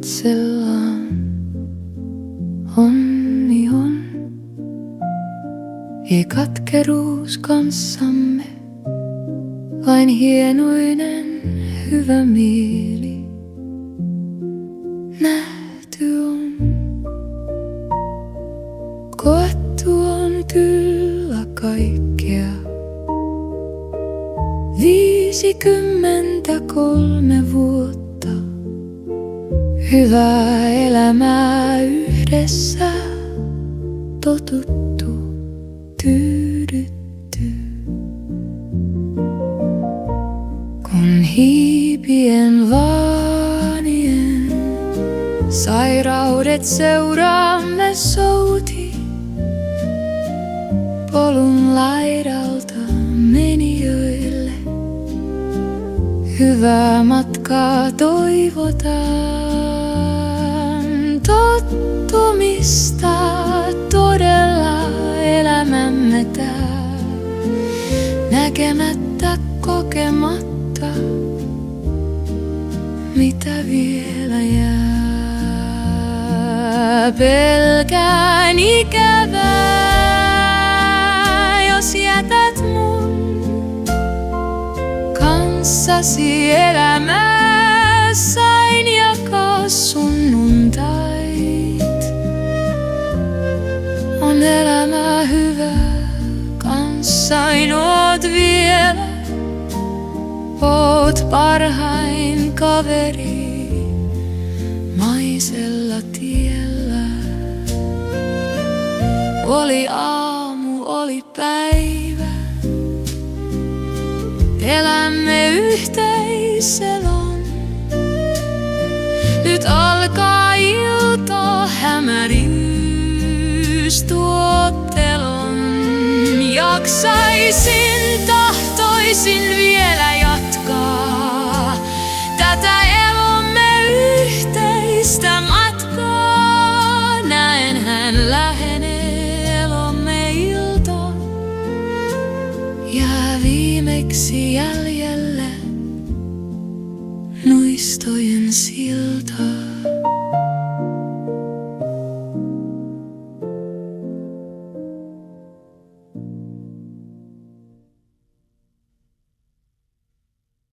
katsellaan. Onni on ei katkeruus kanssamme, vain hienoinen hyvä mieli. Nähty on, koettu on kyllä kaikkea. 53 vuotta hyvää elämää yhdessä, totuttu, tyydytty. Kun hiipien vaanien sairaudet seuraamme souti polun laidalta menijöille. Hyvää matkaa toivotaan, tottumista todella elämämme tää, näkemättä kokematta, mitä vielä jää. Pelkään ikävää, jos jätät mun kanssasi elämää, sain jakaa sunnuntait. On elämää hyvää, kanssain oot vielä, oot parhain kaveri maisella tiellä. Oli aamu, oli päivä, elämme yhteiselon. Nyt alkaa ilta, hämäryys tuottelon. Jaksaisin, tahtoisin vielä jatkaa tätä elomme yhteistä matkaa. Näen hän lähenee elomme ilta, jää viimeksi jäljelle muistojen silta.